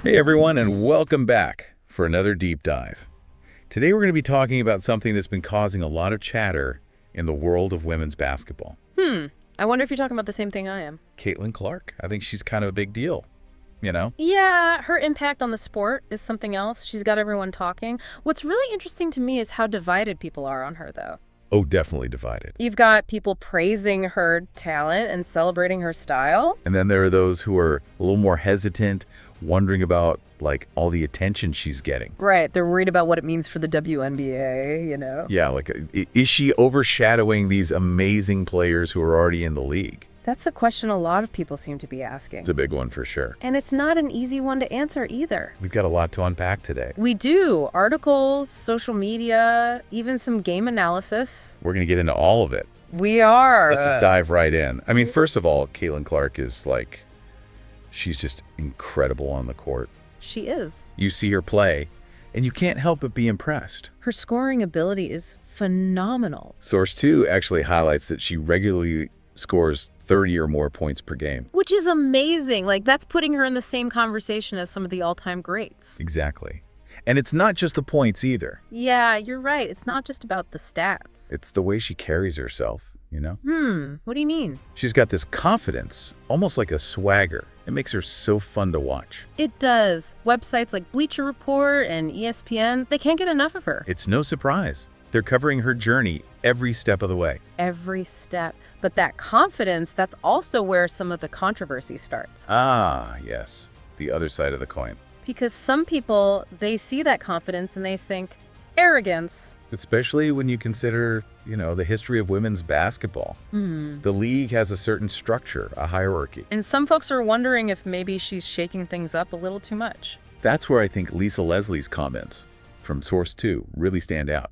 Hey everyone, and welcome back for another deep dive. Today we're going to be talking about something that's been causing a lot of chatter in the world of women's basketball. I wonder if you're talking about the same thing I am. Caitlin Clark. I think she's kind of a big deal, you know? Yeah, her impact on the sport is something else. She's got everyone talking. What's really interesting to me is how divided people are on her, though. Oh, definitely divided. You've got people praising her talent and celebrating her style. And then there are those who are a little more hesitant, wondering about, like, all the attention she's getting. Right, they're worried about what it means for the WNBA, you know? Yeah, like, is she overshadowing these amazing players who are already in the league? That's the question a lot of people seem to be asking. It's a big one for sure. And it's not an easy one to answer either. We've got a lot to unpack today. We do. Articles, social media, even some game analysis. We're going to get into all of it. We are. Let's just dive right in. I mean, first of all, Caitlin Clark is like, she's just incredible on the court. She is. You see her play, and you can't help but be impressed. Her scoring ability is phenomenal. Source 2 actually highlights that she regularly scores 30 or more points per game. Which is amazing. Like, that's putting her in the same conversation as some of the all-time greats. Exactly. And it's not just the points either. Yeah, you're right. It's not just about the stats. It's the way she carries herself, you know? What do you mean? She's got this confidence, almost like a swagger. It makes her so fun to watch. It does. Websites like Bleacher Report and ESPN, they can't get enough of her. It's no surprise. They're covering her journey every step of the way. Every step. But that confidence, that's also where some of the controversy starts. Ah, yes. The other side of the coin. Because some people, they see that confidence and they think, arrogance. Especially when you consider, you know, the history of women's basketball. The league has a certain structure, a hierarchy. And some folks are wondering if maybe she's shaking things up a little too much. That's where I think Lisa Leslie's comments from Source 2 really stand out.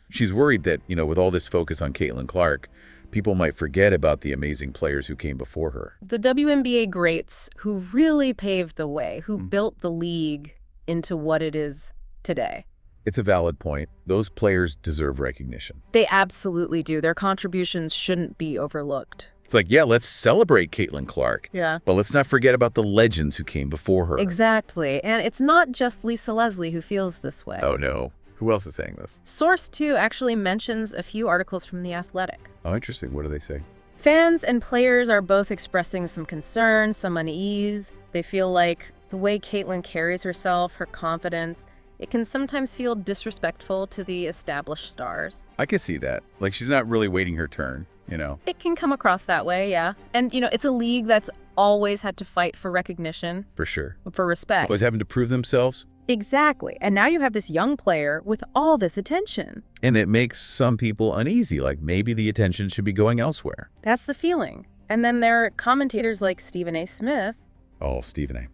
She's worried that, you know, with all this focus on Caitlin Clark, people might forget about the amazing players who came before her. The WNBA greats who really paved the way, who built the league into what it is today. It's a valid point. Those players deserve recognition. They absolutely do. Their contributions shouldn't be overlooked. It's like, yeah, let's celebrate Caitlin Clark. Yeah. But let's not forget about the legends who came before her. Exactly. And it's not just Lisa Leslie who feels this way. Oh, no. Who else is saying this? Source 2 actually mentions a few articles from The Athletic. Oh, interesting. What do they say? Fans and players are both expressing some concern, some unease. They feel like the way Caitlin carries herself, her confidence, it can sometimes feel disrespectful to the established stars. I can see that. Like, she's not really waiting her turn, you know? It can come across that way, yeah. And, you know, it's a league that's always had to fight for recognition. For sure. For respect. Always having to prove themselves. Exactly. And now you have this young player with all this attention. And it makes some people uneasy, like maybe the attention should be going elsewhere. That's the feeling. And then there are commentators like Stephen A. Smith. Oh, Stephen A.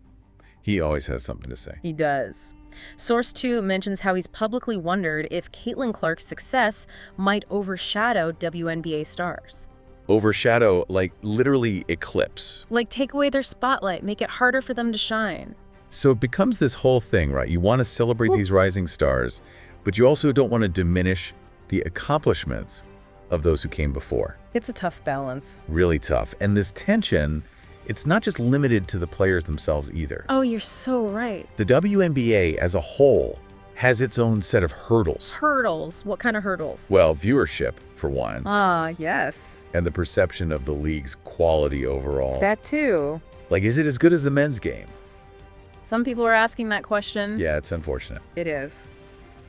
He always has something to say. He does. Source 2 mentions how he's publicly wondered if Caitlin Clark's success might overshadow WNBA stars. Overshadow, like literally eclipse. Like take away their spotlight, make it harder for them to shine. So it becomes this whole thing, right? You want to celebrate these rising stars, but you also don't want to diminish the accomplishments of those who came before. It's a tough balance. Really tough. And this tension, it's not just limited to the players themselves either. Oh, you're so right. The WNBA as a whole has its own set of hurdles. Hurdles? What kind of hurdles? Well, viewership, for one. Ah, yes. And the perception of the league's quality overall. That too. Like, is it as good as the men's game? Some people are asking that question. Yeah, it's unfortunate. It is.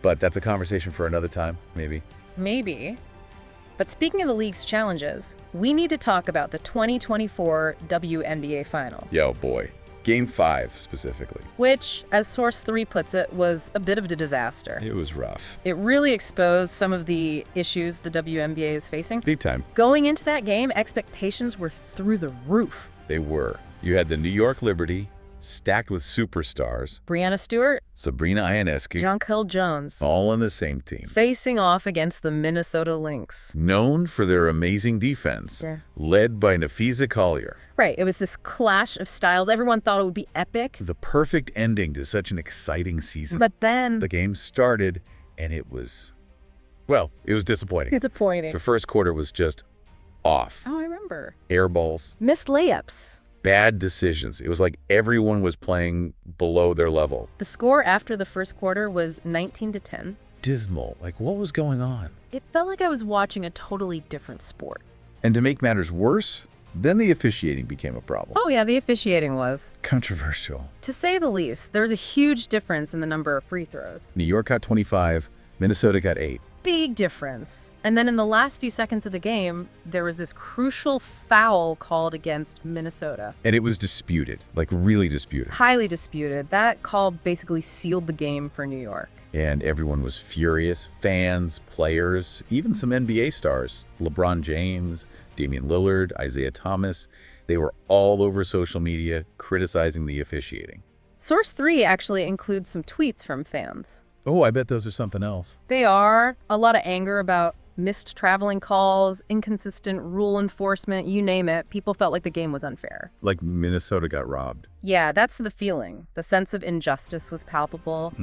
But that's a conversation for another time, maybe. Maybe. But speaking of the league's challenges, we need to talk about the 2024 WNBA Finals. Yo, boy. Game 5, specifically. Which, as Source 3 puts it, was a bit of a disaster. It was rough. It really exposed some of the issues the WNBA is facing. Big time. Going into that game, expectations were through the roof. They were. You had the New York Liberty, stacked with superstars. Breanna Stewart, Sabrina Ionescu. Jonquel Jones. All on the same team. Facing off against the Minnesota Lynx. Known for their amazing defense. Yeah. Led by Nafisa Collier. Right, it was this clash of styles. Everyone thought it would be epic. The perfect ending to such an exciting season. But then the game started, and it was, well, it was disappointing. Disappointing. The first quarter was just off. Oh, I remember. Air balls. Missed layups. Bad decisions. It was like everyone was playing below their level. The score after the first quarter was 19-10. Dismal. Like, what was going on? It felt like I was watching a totally different sport. And to make matters worse, then the officiating became a problem. Oh yeah, the officiating was Controversial. to say the least. There was a huge difference in the number of free throws. New York got 25, Minnesota got 8. Big difference. And then in the last few seconds of the game, there was this crucial foul called against Minnesota. And it was disputed, like really disputed. Highly disputed. That call basically sealed the game for New York. And everyone was furious. Fans, players, even some NBA stars. LeBron James, Damian Lillard, Isaiah Thomas. They were all over social media criticizing the officiating. Source 3 actually includes some tweets from fans. Oh, I bet those are something else. They are. A lot of anger about missed traveling calls, inconsistent rule enforcement, you name it. People felt like the game was unfair. Like Minnesota got robbed. Yeah, that's the feeling. The sense of injustice was palpable.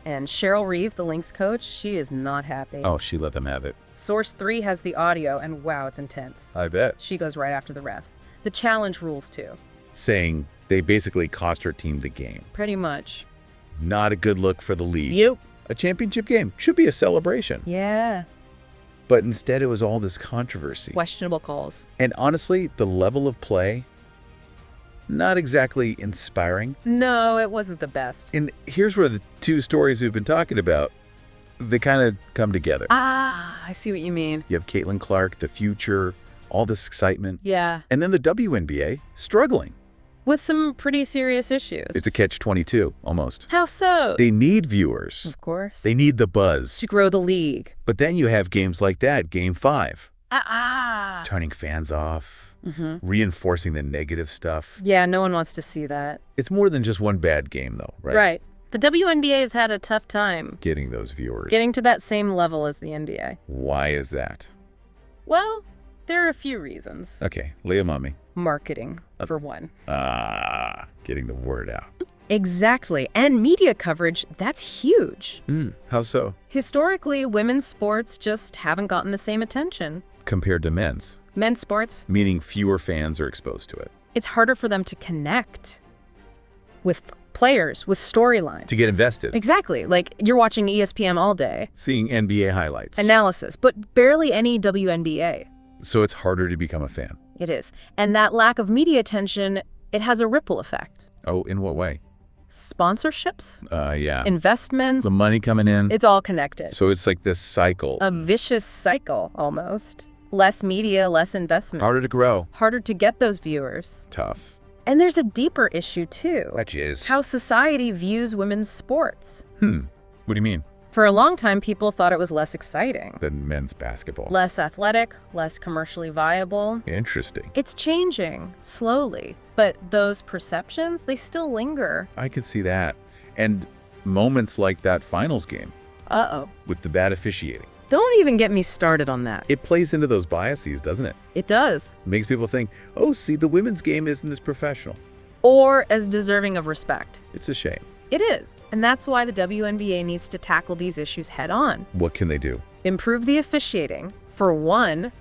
And Cheryl Reeve, the Lynx coach, she is not happy. Oh, she let them have it. Source 3 has the audio, and wow, it's intense. I bet. She goes right after the refs. The challenge rules, too. Saying they basically cost her team the game. Pretty much. Not a good look for the league. Yep. A championship game should be a celebration. Yeah. But instead it was all this controversy. Questionable calls. And honestly, the level of play, not exactly inspiring. No, it wasn't the best. And here's where the two stories we've been talking about, they kind of come together. Ah, I see what you mean. You have Caitlin Clark, the future, all this excitement. Yeah. And then the WNBA struggling. With some pretty serious issues. It's a catch-22, almost. How so? They need viewers. Of course. They need the buzz. To grow the league. But then you have games like that, Game 5. Ah. Turning fans off, reinforcing the negative stuff. Yeah, no one wants to see that. It's more than just one bad game, though, right? Right. The WNBA has had a tough time Getting those viewers. getting to that same level as the NBA. Why is that? Well, there are a few reasons. Okay, lay 'em on me. Marketing, for one. Getting the word out. Exactly. And media coverage, that's huge. How so? Historically, women's sports just haven't gotten the same attention. Compared to men's. Men's sports, Meaning fewer fans are exposed to it. it's harder for them to connect with players, with storylines. To get invested. Exactly. Like, you're watching ESPN all day. Seeing NBA highlights. Analysis, but barely any WNBA. So it's harder to become a fan. It is. And that lack of media attention, it has a ripple effect. Oh, in what way? Sponsorships, Yeah. investments, The money coming in. it's all connected. So it's like this cycle. A vicious cycle, almost. Less media, less investment. Harder to grow. Harder to get those viewers. Tough. And there's a deeper issue, too. Which is? How society views women's sports. What do you mean? For a long time, people thought it was less exciting. Than men's basketball. Less athletic, less commercially viable. Interesting. It's changing, slowly. But those perceptions, they still linger. I could see that. And moments like that finals game Uh-oh. with the bad officiating. Don't even get me started on that. It plays into those biases, doesn't it? It does. Makes people think, oh, see, the women's game isn't as professional. Or as deserving of respect. It's a shame. It is. And that's why the WNBA needs to tackle these issues head on. What can they do? Improve the officiating. For one,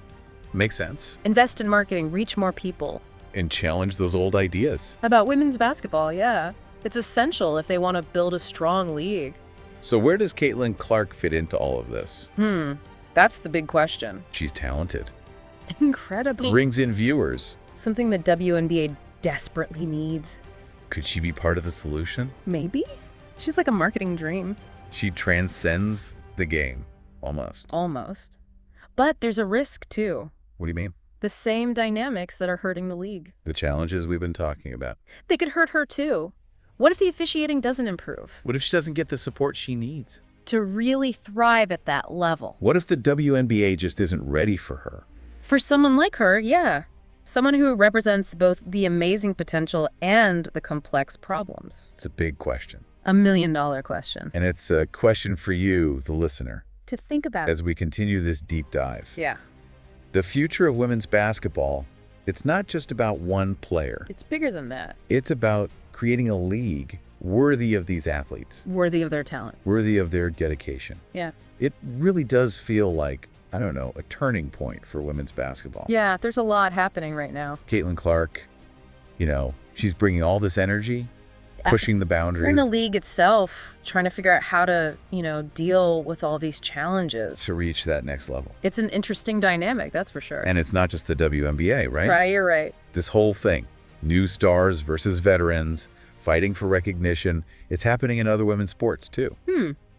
Makes sense. invest in marketing, reach more people. And challenge those old ideas. About women's basketball, yeah. It's essential if they want to build a strong league. So where does Caitlin Clark fit into all of this? That's the big question. She's talented. Incredible. Brings in viewers. Something the WNBA desperately needs. Could she be part of the solution? Maybe? She's like a marketing dream. She transcends the game, almost. Almost. But there's a risk, too. What do you mean? The same dynamics that are hurting the league. The challenges we've been talking about. They could hurt her, too. What if the officiating doesn't improve? What if she doesn't get the support she needs? To really thrive at that level. What if the WNBA just isn't ready for her? For someone like her, yeah. Someone who represents both the amazing potential and the complex problems. It's a big question. $1 million question. And it's a question for you, the listener, To think about. as we continue this deep dive. Yeah. The future of women's basketball, it's not just about one player. It's bigger than that. It's about creating a league worthy of these athletes, Worthy of their talent. worthy of their dedication. Yeah. It really does feel like, I don't know, a turning point for women's basketball. Yeah, there's a lot happening right now. Caitlin Clark, She's bringing all this energy, pushing the boundaries. In the league itself, trying to figure out how to, deal with all these challenges. To reach that next level. It's an interesting dynamic, that's for sure. And it's not just the WNBA, right? Right, you're right. This whole thing, new stars versus veterans, fighting for recognition, it's happening in other women's sports too.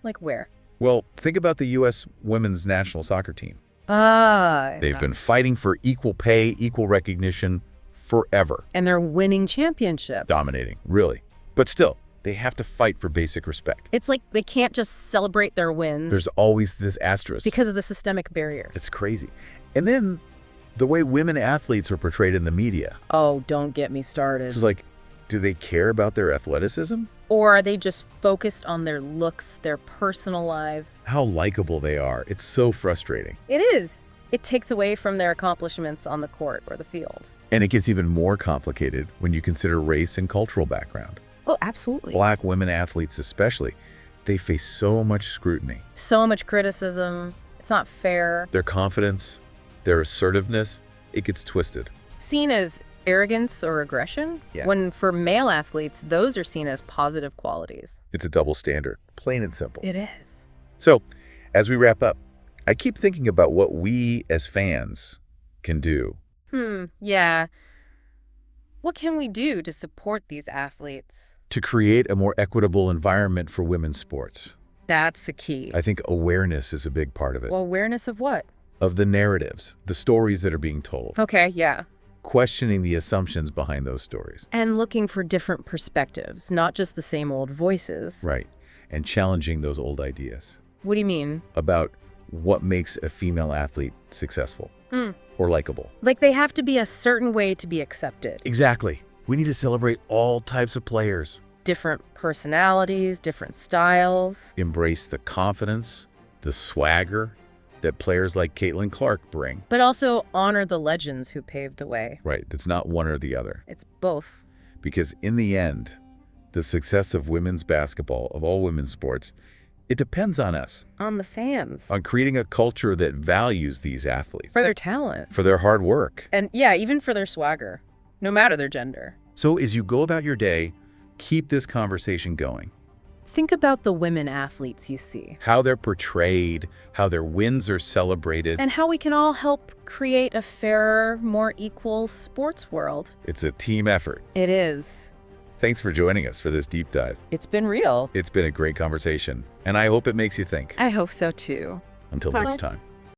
Like where? Well, think about the U.S. women's national soccer team. They've been fighting for equal pay, equal recognition forever. And they're winning championships. Dominating, really. But still, they have to fight for basic respect. It's like they can't just celebrate their wins. There's always this asterisk. Because of the systemic barriers. It's crazy. And then the way women athletes are portrayed in the media. Oh, don't get me started. It's like, do they care about their athleticism? Or are they just focused on their looks, their personal lives? How likable they are. It's so frustrating. It is. It takes away from their accomplishments on the court or the field. And it gets even more complicated when you consider race and cultural background. Oh, absolutely. Black women athletes especially, they face so much scrutiny. So much criticism. It's not fair. Their confidence, their assertiveness, it gets twisted. Seen as arrogance or aggression, when for male athletes, those are seen as positive qualities. It's a double standard, plain and simple. It is. So, as we wrap up, I keep thinking about what we as fans can do. Yeah. What can we do to support these athletes? To create a more equitable environment for women's sports. That's the key. I think awareness is a big part of it. Well, awareness of what? Of the narratives, the stories that are being told. Okay, yeah. Questioning the assumptions behind those stories. And looking for different perspectives, not just the same old voices. Right. And challenging those old ideas. What do you mean? About what makes a female athlete successful or likable. Like they have to be a certain way to be accepted. Exactly. We need to celebrate all types of players. Different personalities, different styles. Embrace the confidence, the swagger that players like Caitlin Clark bring. But also honor the legends who paved the way. Right. It's not one or the other. It's both. Because in the end, the success of women's basketball, of all women's sports, it depends on us. On the fans. On creating a culture that values these athletes. For their talent. For their hard work. And yeah, even for their swagger, no matter their gender. So as you go about your day, keep this conversation going. Think about the women athletes you see. How they're portrayed, how their wins are celebrated. And how we can all help create a fairer, more equal sports world. It's a team effort. It is. Thanks for joining us for this deep dive. It's been real. It's been a great conversation, and I hope it makes you think. I hope so too. Until next time.